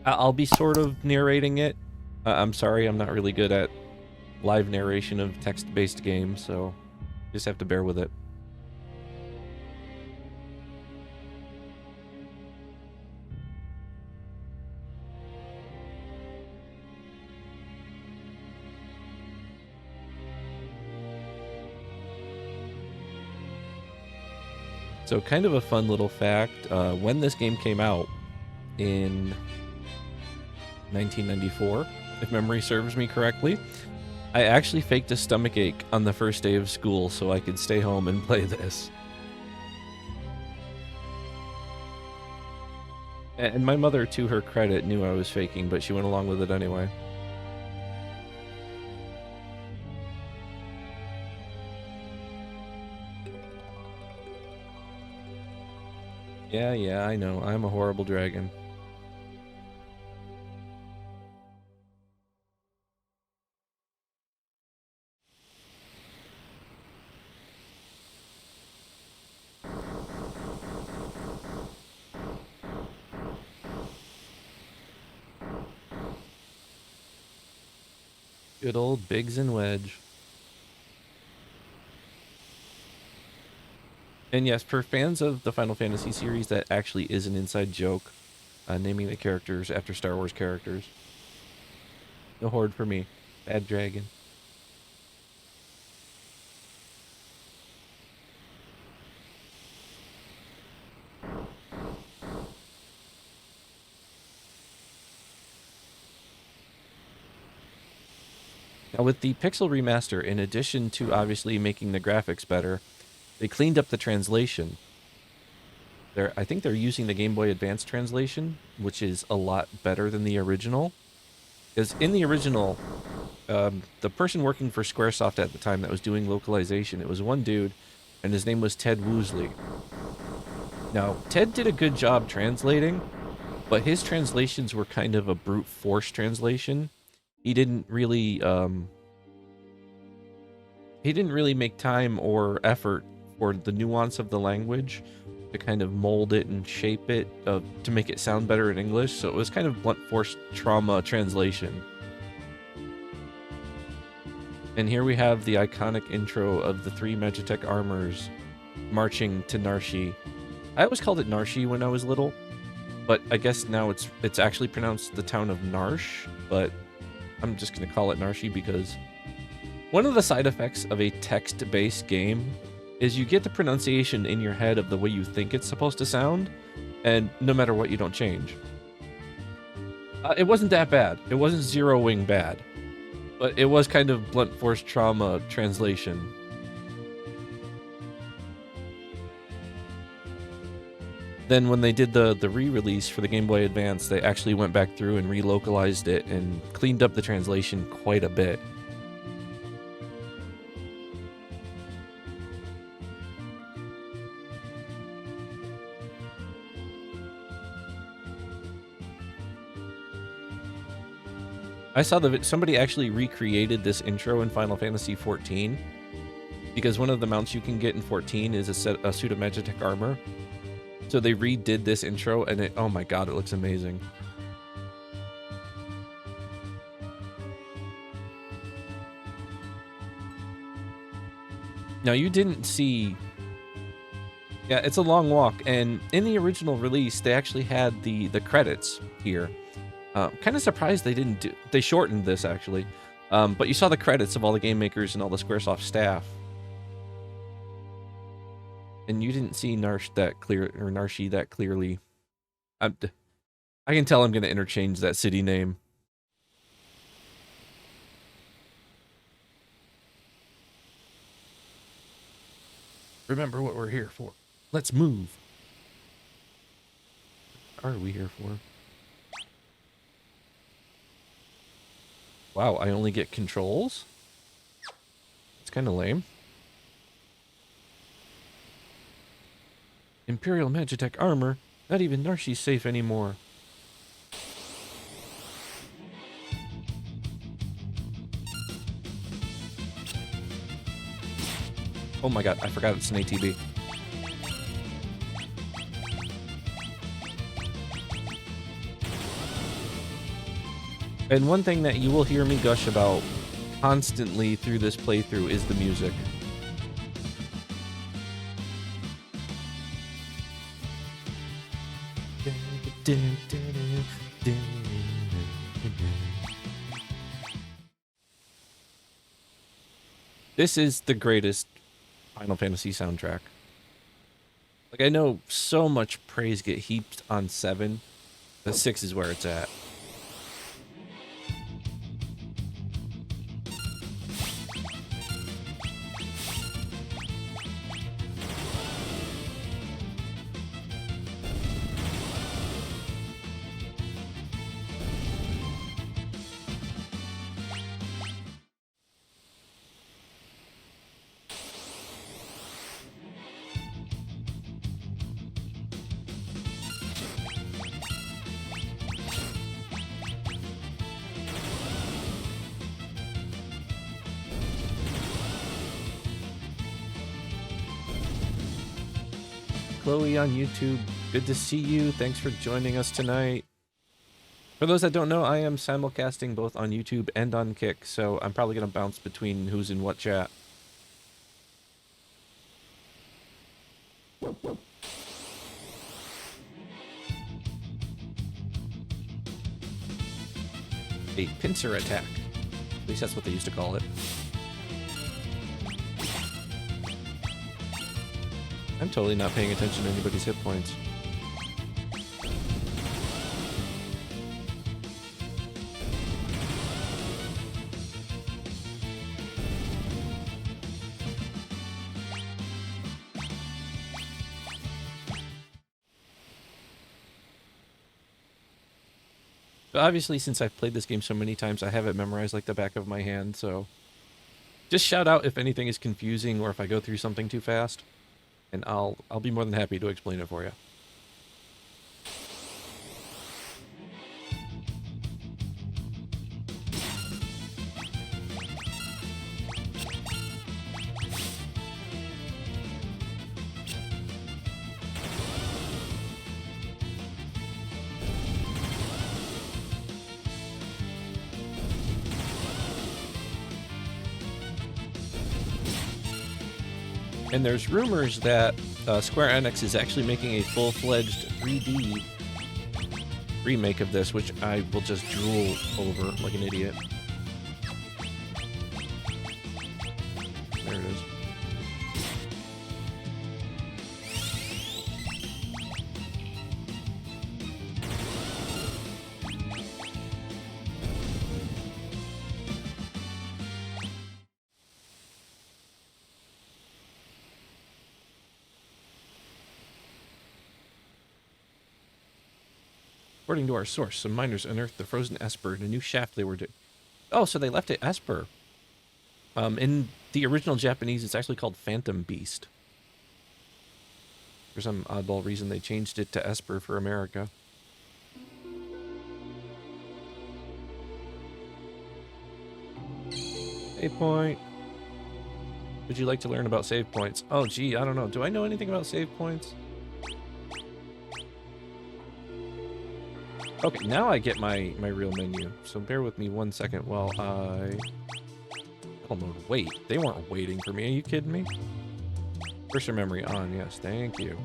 I'll be sort of narrating it. I'm sorry, I'm not really good at live narration of text-based games, so just have to bear with it. So kind of a fun little fact, when this game came out in 1994, if memory serves me correctly, I actually faked a stomachache on the first day of school so I could stay home and play this. And my mother, to her credit, knew I was faking, but she went along with it anyway. Yeah, I know. I'm a horrible dragon. Good old Biggs and Wedge. And yes, for fans of the Final Fantasy series, that actually is an inside joke, naming the characters after Star Wars characters. No Horde for me. Bad dragon. Now with the Pixel Remaster, in addition to obviously making the graphics better, they cleaned up the translation. I think they're using the Game Boy Advance translation, which is a lot better than the original. Because in the original, the person working for Squaresoft at the time that was doing localization, it was one dude, and his name was Ted Woosley. Now, Ted did a good job translating, but his translations were kind of a brute force translation. He didn't really make time or effort for the nuance of the language to kind of mold it and shape it to make it sound better in English. So it was kind of blunt force trauma translation. And here we have the iconic intro of the three Magitech armors marching to Narshi. I always called it Narshi when I was little, but I guess now it's actually pronounced the town of Narsh, but I'm just going to call it Narshi because one of the side effects of a text-based game is you get the pronunciation in your head of the way you think it's supposed to sound, and no matter what, you don't change. It wasn't that bad. It wasn't Zero Wing bad, but it was kind of blunt force trauma translation. Then when they did the re-release for the Game Boy Advance, they actually went back through and relocalized it and cleaned up the translation quite a bit. I saw somebody actually recreated this intro in Final Fantasy XIV because one of the mounts you can get in 14 is a suit of Magitech armor. So they redid this intro and oh my god, it looks amazing. Now you didn't see... Yeah, it's a long walk, and in the original release, they actually had the credits here. Kind of surprised they didn't do... They shortened this, actually. But you saw the credits of all the game makers and all the Squaresoft staff. And you didn't see Narshi that clearly. I can tell I'm going to interchange that city name. Remember what we're here for. Let's move. What are we here for? Wow, I only get controls? It's kind of lame. Imperial Magitech armor? Not even Narshi's safe anymore. Oh my god, I forgot it's an ATB. And one thing that you will hear me gush about constantly through this playthrough is the music. This is the greatest Final Fantasy soundtrack. Like, I know so much praise get heaped on 7, but 6 is where it's at. Chloe on YouTube, good to see you. Thanks for joining us tonight. For those that don't know, I am simulcasting both on YouTube and on Kick, so I'm probably going to bounce between who's in what chat. A pincer attack. At least that's what they used to call it. I'm totally not paying attention to anybody's hit points. But obviously, since I've played this game so many times, I have it memorized like the back of my hand, so just shout out if anything is confusing or if I go through something too fast, and I'll be more than happy to explain it for you. And there's rumors that Square Enix is actually making a full-fledged 3D remake of this, which I will just drool over like an idiot. There it is. According to our source, some miners unearthed the frozen Esper in a new shaft they were doing. Oh, so they left it Esper. In the original Japanese, it's actually called Phantom Beast. For some oddball reason, they changed it to Esper for America. Save point. Would you like to learn about save points? Oh, gee, I don't know. Do I know anything about save points? Okay, now I get my real menu. So bear with me 1 second while I don't know, wait. They weren't waiting for me. Are you kidding me? Cursor memory on. Yes, thank you.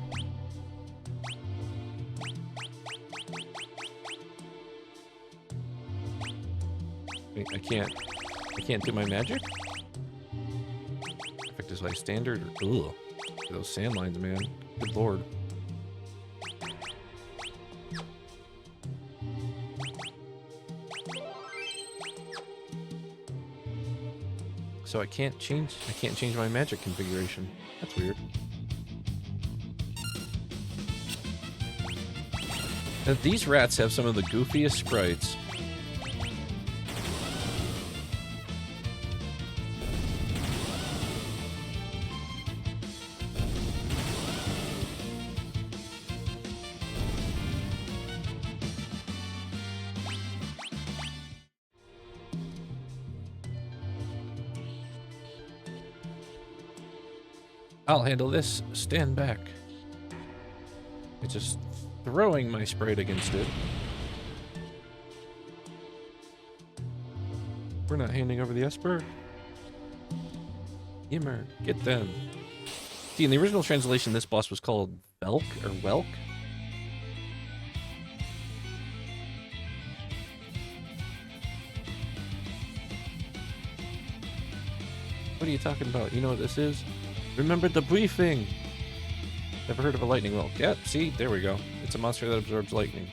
Wait, I can't do my magic? Effect is like standard. Ugh. Those sand lines, man. Good lord. So I can't change my magic configuration. That's weird. Now, these rats have some of the goofiest sprites. I'll handle this. Stand back. It's just throwing my sprite against it. We're not handing over the Esper. Yimmer, get them. See, in the original translation, this boss was called Velk or Welk. What are you talking about? You know what this is? Remember the briefing! Never heard of a lightning whelk. Yep, see? There we go. It's a monster that absorbs lightning.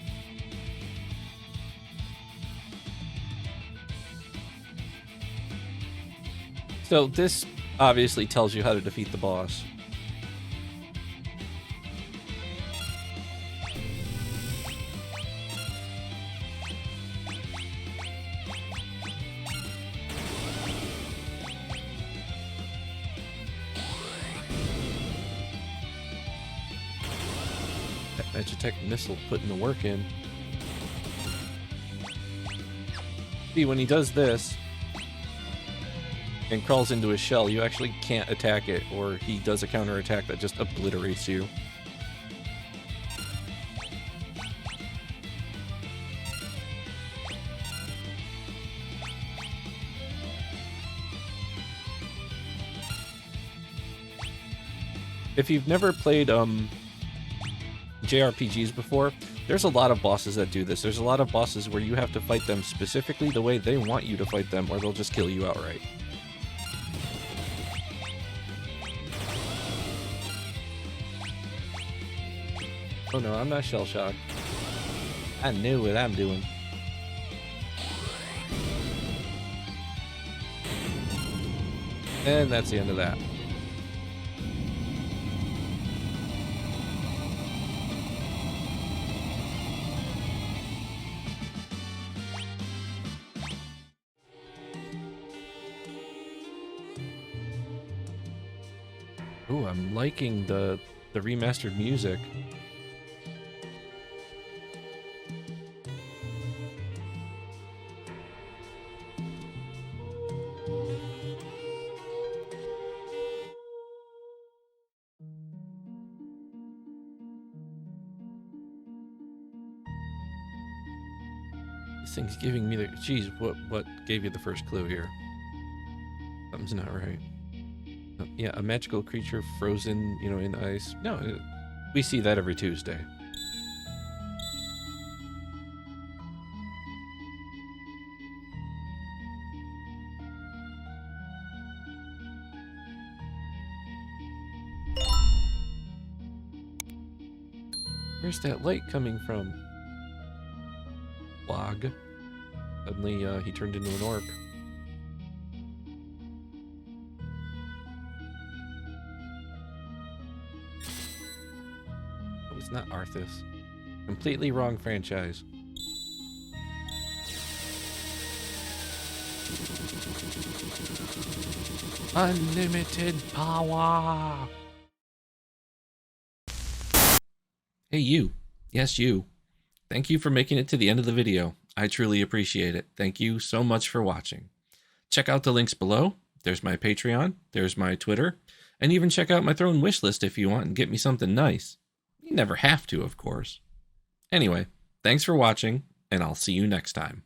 So this obviously tells you how to defeat the boss. That Magitech missile putting the work in. See, when he does this and crawls into his shell, you actually can't attack it, or he does a counterattack that just obliterates you. If you've never played JRPGs before, there's a lot of bosses that do this. There's a lot of bosses where you have to fight them specifically the way they want you to fight them, or they'll just kill you outright. Oh no, I'm not shell-shocked. I knew what I'm doing. And that's the end of that. Ooh, I'm liking the remastered music. This thing's giving me the... Geez, what gave you the first clue here? Something's not right. Yeah, a magical creature frozen, you know, in ice. No, we see that every Tuesday. Where's that light coming from? Log. Suddenly, he turned into an orc. Oh, it's not Arthas. Completely wrong franchise. Unlimited power! Hey, you. Yes, you. Thank you for making it to the end of the video. I truly appreciate it. Thank you so much for watching. Check out the links below. There's my Patreon, there's my Twitter, and even check out my Throne wishlist if you want and get me something nice. You never have to, of course. Anyway, thanks for watching, and I'll see you next time.